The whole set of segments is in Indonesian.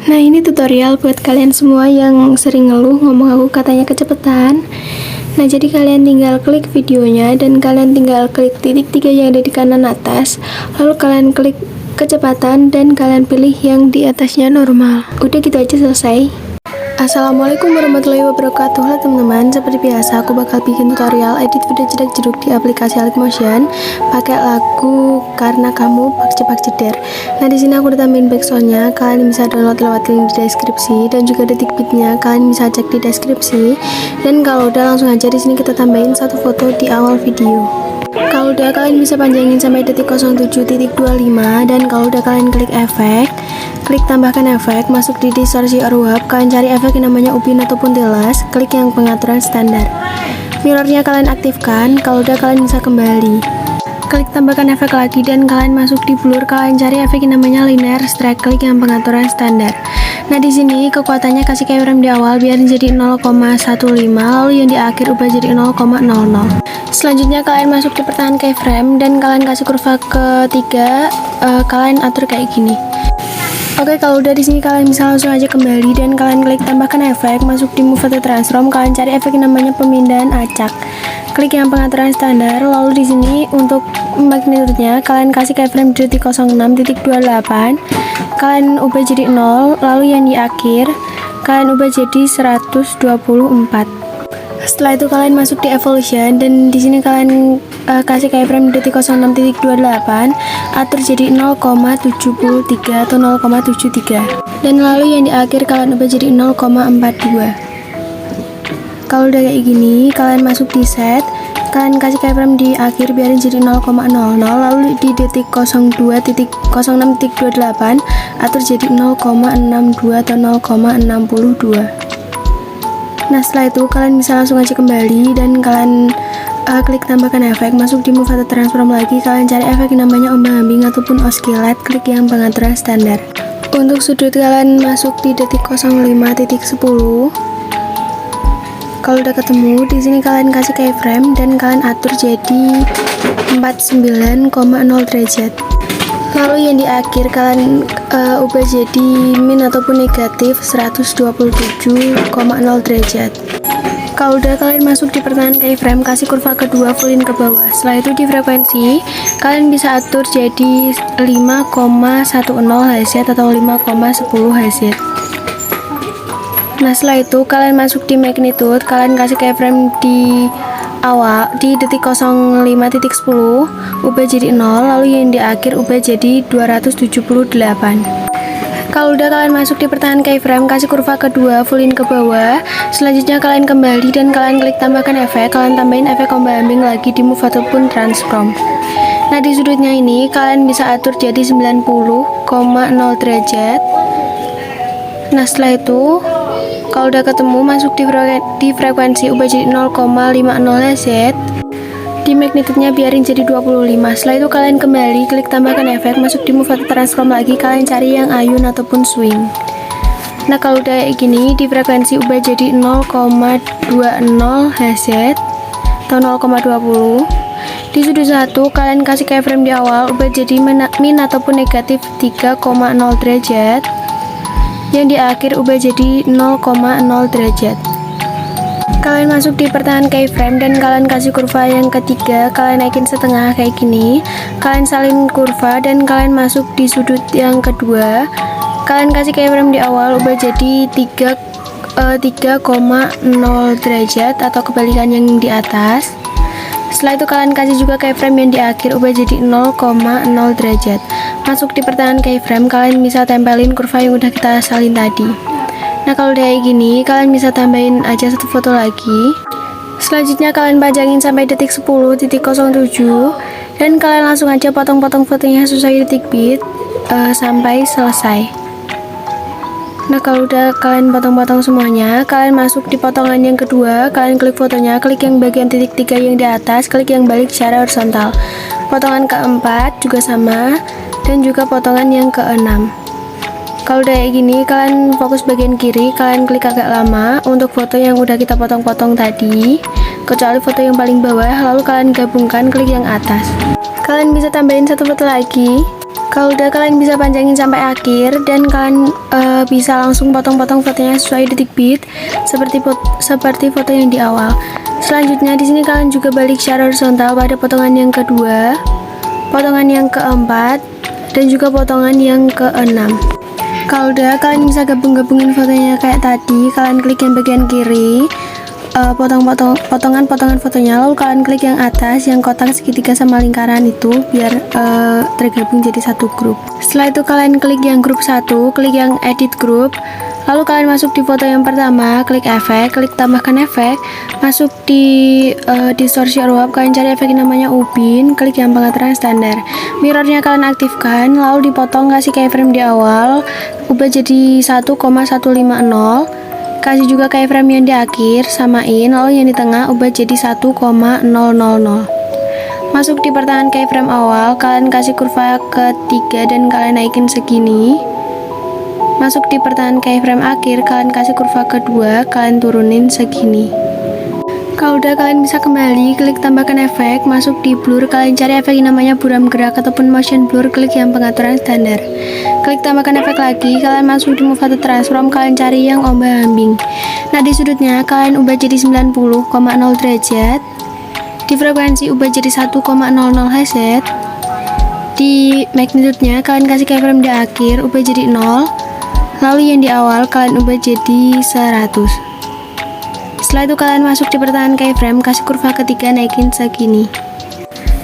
Nah, ini tutorial buat kalian semua yang sering ngeluh ngomong aku katanya kecepatan. Nah, jadi kalian tinggal klik videonya dan kalian tinggal klik titik 3 yang ada di kanan atas. Lalu kalian klik kecepatan dan kalian pilih yang di atasnya normal. Udah gitu aja, selesai. Assalamualaikum warahmatullahi wabarakatuh. Halo teman-teman, seperti biasa aku bakal bikin tutorial edit video jedak jeduk di aplikasi Motion pakai lagu Karena Kamu Pak Jeder. Nah, di sini aku udah tambahin backsoundnya, kalian bisa download lewat link di deskripsi, dan juga detik beatnya kalian bisa cek di deskripsi. Dan kalau udah, langsung aja di sini kita tambahin satu foto di awal video. Kalau udah, kalian bisa panjangin sampai detik 07.25, dan kalau udah kalian klik efek, klik tambahkan efek, masuk di distorsi or warp, kalian cari efek yang namanya upin ataupun tiles, klik yang pengaturan standar. Mirrornya kalian aktifkan, kalau udah kalian bisa kembali. Klik tambahkan efek lagi dan kalian masuk di blur, kalian cari efek yang namanya linear strike, klik yang pengaturan standar. Nah, di sini kekuatannya kasih keyframe di awal biar jadi 0,15, lalu yang di akhir ubah jadi 0,00. Selanjutnya kalian masuk di pertahanan keyframe dan kalian kasih kurva ketiga, kalian atur kayak gini. Oke, kalau udah di sini kalian bisa langsung aja kembali dan kalian klik tambahkan efek, masuk di move atau transform, kalian cari efek yang namanya pemindahan acak. Klik yang pengaturan standar, lalu di sini untuk magnitude-nya kalian kasih keyframe di detik 06.28, kalian ubah jadi 0, lalu yang di akhir kalian ubah jadi 124. Setelah itu kalian masuk di evolution dan di sini kalian kasih keyframe di detik 06.28, atur jadi 0,73 atau 0,73, dan lalu yang di akhir kalian ubah jadi 0,42. Kalau udah kayak gini, kalian masuk di set, kalian kasih keyframe di akhir biarin jadi 0,00, lalu di detik 06.28 atur jadi 0,62 atau 0,62. Nah, setelah itu kalian bisa langsung aja kembali dan kalian klik tambahkan efek, masuk di move atau transform lagi, kalian cari efek yang namanya ombang-ambing ataupun oscillate, klik yang pengaturan standar. Untuk sudut kalian masuk di detik 05.10. Kalau udah ketemu, di sini kalian kasih keyframe dan kalian atur jadi 49,0 derajat. Lalu yang di akhir kalian ubah jadi min ataupun negatif 127,0 derajat. Kalau udah, kalian masuk di pertahanan keyframe, kasih kurva kedua fullin ke bawah. Setelah itu di frekuensi kalian bisa atur jadi 5,10 Hz atau 5,10 Hz. Nah, setelah itu kalian masuk di magnitude, kalian kasih keyframe di awal di detik 05.10, ubah jadi 0, lalu yang di akhir ubah jadi 278. Kalau udah, kalian masuk di pertahanan keyframe, kasih kurva kedua fullin ke bawah. Selanjutnya kalian kembali dan kalian klik tambahkan efek, kalian tambahin efek ombang-ambing lagi di move ataupun transform. Nah, di sudutnya ini kalian bisa atur jadi 90,0 derajat. Nah, setelah itu kalau udah ketemu, masuk di frekuensi, ubah jadi 0,50 Hz. Di magnitude-nya biarin jadi 25. Setelah itu kalian kembali, klik tambahkan efek, masuk di move atau transform lagi, kalian cari yang ayun ataupun swing. Nah, kalau udah kayak gini, di frekuensi ubah jadi 0,20 Hz atau 0,20. Di sudut 1 kalian kasih keyframe di awal, ubah jadi min ataupun negatif 3,0 derajat. Yang di akhir ubah jadi 0,0 derajat. Kalian masuk di pertahanan keyframe dan kalian kasih kurva yang ketiga, kalian naikin setengah kayak gini, kalian salin kurva dan kalian masuk di sudut yang kedua, kalian kasih keyframe di awal, ubah jadi 3,0 derajat atau kebalikan yang di atas. Setelah itu kalian kasih juga keyframe yang di akhir, ubah jadi 0,0 derajat. Masuk di pertahanan keyframe, kalian bisa tempelin kurva yang udah kita salin tadi. Nah, kalau udah kayak gini, kalian bisa tambahin aja satu foto lagi. Selanjutnya kalian panjangin sampai detik 10.07 dan kalian langsung aja potong-potong fotonya sesuai detik beat sampai selesai. Nah, kalau udah kalian potong-potong semuanya, kalian masuk di potongan yang kedua, kalian klik fotonya, klik yang bagian titik 3 yang di atas, klik yang balik secara horizontal. Potongan keempat juga sama, dan juga potongan yang keenam. Kalau udah kayak gini, kalian fokus bagian kiri, kalian klik agak lama untuk foto yang udah kita potong-potong tadi, kecuali foto yang paling bawah, lalu kalian gabungkan, klik yang atas. Kalian bisa tambahin satu foto lagi. Kalau udah, kalian bisa panjangin sampai akhir dan kalian bisa langsung potong-potong fotonya sesuai detik beat seperti foto yang di awal. Selanjutnya di sini kalian juga balik secara horizontal pada potongan yang kedua, potongan yang keempat, dan juga potongan yang keenam. Kalau udah, kalian bisa gabung-gabungin fotonya kayak tadi. Kalian klik yang bagian kiri, potongan-potongan fotonya, lalu kalian klik yang atas yang kotak segitiga sama lingkaran itu biar tergabung jadi satu grup. Setelah itu kalian klik yang grup 1, klik yang edit group, lalu kalian masuk di foto yang pertama, klik efek, klik tambahkan efek, masuk di distorsi ruap, kalian cari efek yang namanya Ubin, klik yang pengaturan standar. Mirrornya kalian aktifkan, lalu dipotong, kasih keyframe di awal, ubah jadi 1,150, kasih juga keyframe yang di akhir, samain, lalu yang di tengah ubah jadi 1,000. Masuk di pertengahan keyframe awal, kalian kasih kurva ketiga dan kalian naikin segini. Masuk di pertengahan keyframe akhir, kalian kasih kurva kedua, kalian turunin segini. Kalau udah, kalian bisa kembali, klik tambahkan efek, masuk di blur, kalian cari efek yang namanya buram gerak ataupun motion blur, klik yang pengaturan standar. Klik tambahkan efek lagi, kalian masuk di move atau transform, kalian cari yang ombak ambing. Nah, di sudutnya kalian ubah jadi 90,0 derajat. Di frekuensi ubah jadi 1,00 Hz. Di magnitude-nya kalian kasih keyframe di akhir, ubah jadi 0. Lalu yang di awal kalian ubah jadi 100. Setelah itu kalian masuk di pertengahan keyframe, kasih kurva ketiga, naikin segini.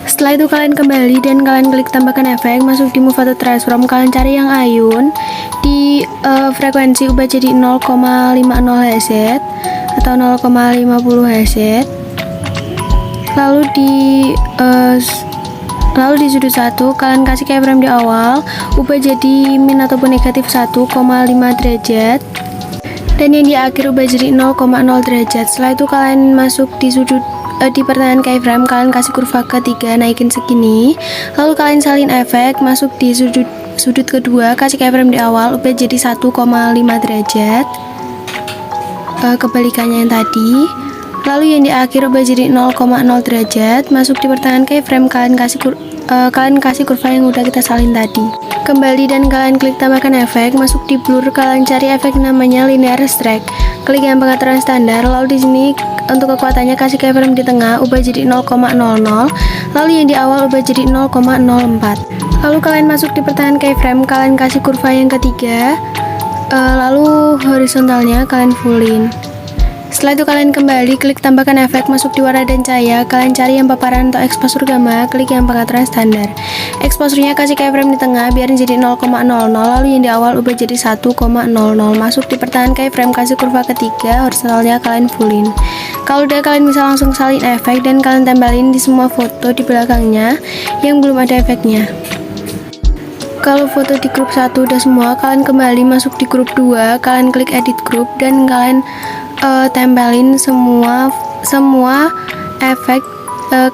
Setelah itu kalian kembali dan kalian klik tambahkan efek, masuk di move atau transform, kalian cari yang ayun. Di frekuensi ubah jadi 0,50 Hz atau 0,50 Hz. Lalu di sudut 1 kalian kasih keyframe di awal, ubah jadi min ataupun negatif 1,5 derajat, dan yang di akhir ubah jadi 0,0 derajat. Setelah itu kalian masuk di sudut di pertengahan keyframe, kalian kasih kurva ketiga, naikin segini. Lalu kalian salin efek, masuk di sudut kedua, kasih keyframe di awal, ubah jadi 1,5 derajat, kebalikannya yang tadi. Lalu yang di akhir ubah jadi 0,0 derajat. Masuk di pertengahan keyframe, kalian kasih kurva yang udah kita salin tadi. Kembali dan kalian klik tambahkan efek, masuk di blur, kalian cari efek namanya linear strike, klik yang pengaturan standar. Lalu di sini untuk kekuatannya kasih keyframe di tengah, ubah jadi 0,00. Lalu yang di awal ubah jadi 0,04. Lalu kalian masuk di pertengahan keyframe, kalian kasih kurva yang ketiga, lalu horizontalnya kalian fullin. Setelah itu kalian kembali, klik tambahkan efek, masuk di warna dan cahaya, kalian cari yang paparan atau exposure gamma, klik yang pengaturan standar. Exposure-nya kasih keyframe di tengah biar jadi 0,00, lalu yang di awal ubah jadi 1,00. Masuk di pertengahan keyframe, kasih kurva ketiga, horizontalnya kalian fullin. Kalau udah, kalian bisa langsung salin efek dan kalian tempelin di semua foto di belakangnya yang belum ada efeknya. Kalau foto di grup 1 udah semua, kalian kembali masuk di grup 2, kalian klik edit group dan kalian tempelin semua efek,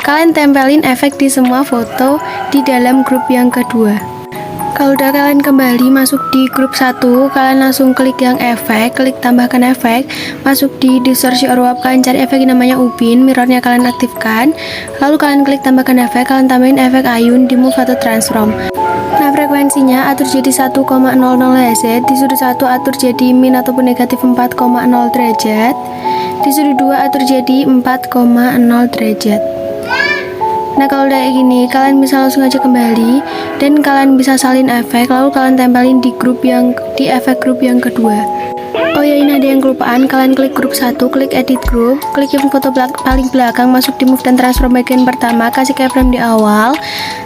kalian tempelin efek di semua foto di dalam grup yang kedua. Kalau udah, kalian kembali masuk di grup 1, kalian langsung klik yang efek, klik tambahkan efek, masuk di distorsi ruap, kalian cari efek yang namanya Ubin, mirrornya kalian aktifkan, lalu kalian klik tambahkan efek, kalian tambahin efek ayun di move atau transform. Nah, frekuensinya atur jadi 1,00 Hz, di sudut 1 atur jadi min ataupun negatif 4,0 derajat, di sudut 2 atur jadi 4,0 derajat. Nah, kalau udah kayak gini, kalian bisa langsung aja kembali dan kalian bisa salin efek, lalu kalian tempelin di efek grup yang kedua. Oh ya, ini ada yang kelupaan, kalian klik grup 1, klik edit group, klik yang foto paling belakang, masuk di move dan transform bagian pertama, kasih keyframe di awal.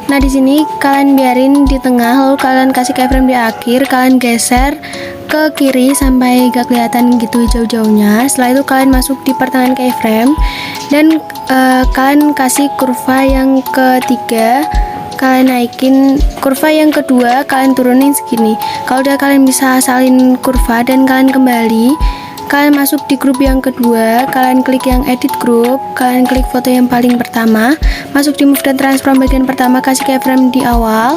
Nah, di sini kalian biarin di tengah, lalu kalian kasih keyframe di akhir, kalian geser ke kiri sampai gak kelihatan gitu jauh-jauhnya. Setelah itu kalian masuk di pertengahan keyframe dan kalian kasih kurva yang ketiga, kalian naikin, kurva yang kedua kalian turunin segini. Kalau udah, kalian bisa salin kurva dan kalian kembali, kalian masuk di grup yang kedua, kalian klik yang edit group, kalian klik foto yang paling pertama, masuk di move dan transform bagian pertama, kasih keyframe di awal.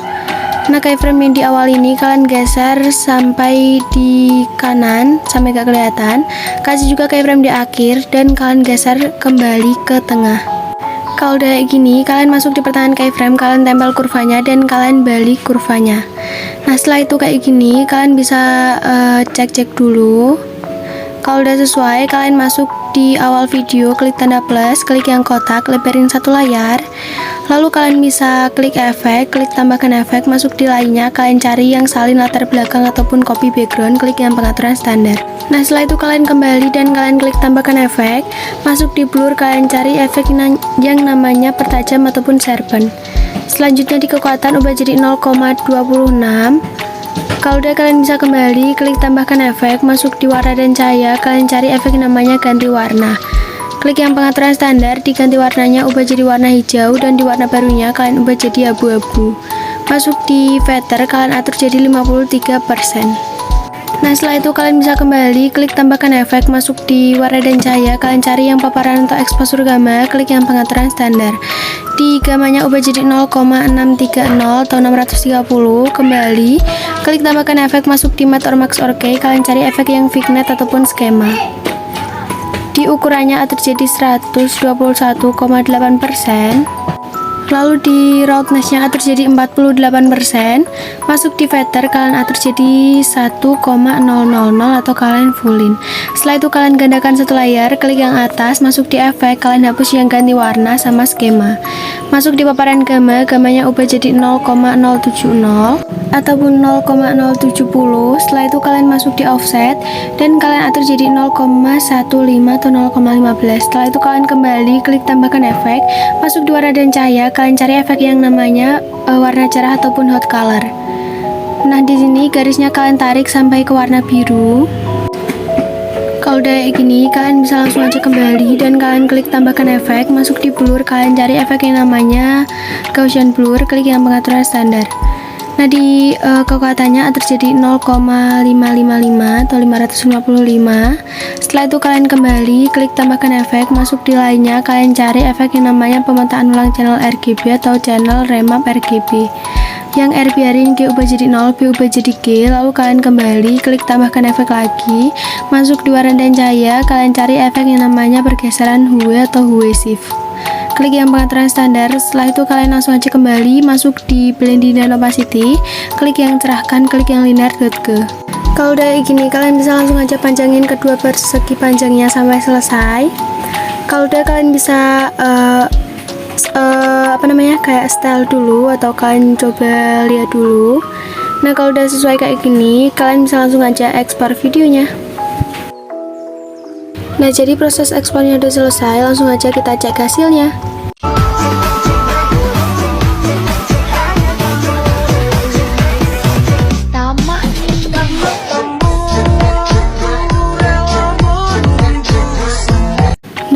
Nah, keyframe yang di awal ini kalian geser sampai di kanan sampai gak kelihatan, kasih juga keyframe di akhir dan kalian geser kembali ke tengah. Kalau udah kayak gini, kalian masuk di pertengahan keyframe, kalian tempel kurvanya dan kalian balik kurvanya. Nah setelah itu kayak gini, kalian bisa cek-cek dulu. Kalau udah sesuai, kalian masuk di awal video, klik tanda plus, klik yang kotak, lebarin satu layar. Lalu kalian bisa klik efek, klik tambahkan efek, masuk di lainnya, kalian cari yang salin latar belakang ataupun copy background, klik yang pengaturan standar. Nah setelah itu kalian kembali dan kalian klik tambahkan efek, masuk di blur, kalian cari efek yang namanya pertajam ataupun sharpen. Selanjutnya di kekuatan ubah jadi 0,26. Kalau udah kalian bisa kembali, klik tambahkan efek, masuk di warna dan cahaya, kalian cari efek namanya ganti warna. Klik yang pengaturan standar, diganti warnanya ubah jadi warna hijau dan di warna barunya kalian ubah jadi abu-abu. Masuk di feather, kalian atur jadi 53%. Nah setelah itu kalian bisa kembali, klik tambahkan efek, masuk di warna dan cahaya, kalian cari yang paparan atau exposure gamma, klik yang pengaturan standar. Di gamanya ubah jadi 0,630 atau 630, kembali, klik tambahkan efek, masuk di matte or max or key, kalian cari efek yang vignette ataupun skema. Di ukurannya atur jadi 121,8%. Lalu di roughness-nya atur jadi 48%, masuk di feather kalian atur jadi 1,000 atau kalian fullin. Setelah itu kalian gandakan satu layar, klik yang atas, masuk di efek, kalian hapus yang ganti warna sama skema. Masuk di paparan gamma, gamanya ubah jadi 0,070 ataupun 0,070. Setelah itu kalian masuk di offset dan kalian atur jadi 0,15 atau 0,15. Setelah itu kalian kembali, klik tambahkan efek, masuk di warna dan cahaya, kalian cari efek yang namanya warna cerah ataupun hot color. Nah di sini garisnya kalian tarik sampai ke warna biru. Kalau udah kayak gini, kalian bisa langsung aja kembali dan kalian klik tambahkan efek, masuk di blur, kalian cari efek yang namanya Gaussian blur, klik yang pengaturan standar. Nah di kekuatannya atur jadi 0,555 atau 555. Setelah itu kalian kembali, klik tambahkan efek, masuk di lainnya, kalian cari efek yang namanya pemetaan ulang channel RGB atau channel remap RGB. Yang R biarin, G ubah jadi 0, B ubah jadi G. Lalu kalian kembali, klik tambahkan efek lagi, masuk di warna dan cahaya, kalian cari efek yang namanya pergeseran hue atau hue shift. Klik yang pengaturan standar. Setelah itu kalian langsung aja kembali, masuk di blending dan opacity, klik yang cerahkan, klik yang linear dot ke. Kalau udah kayak gini, kalian bisa langsung aja panjangin kedua persegi panjangnya sampai selesai. Kalau udah kalian bisa kayak style dulu atau kalian coba lihat dulu. Nah kalau udah sesuai kayak gini, kalian bisa langsung aja ekspor videonya. Nah jadi proses ekspornya udah selesai, langsung aja kita cek hasilnya.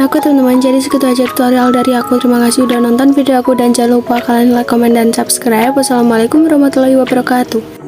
Nah oke teman-teman, jadi segitu aja tutorial dari aku. Terima kasih udah nonton video aku dan jangan lupa kalian like, komen, dan subscribe. Wassalamualaikum warahmatullahi wabarakatuh.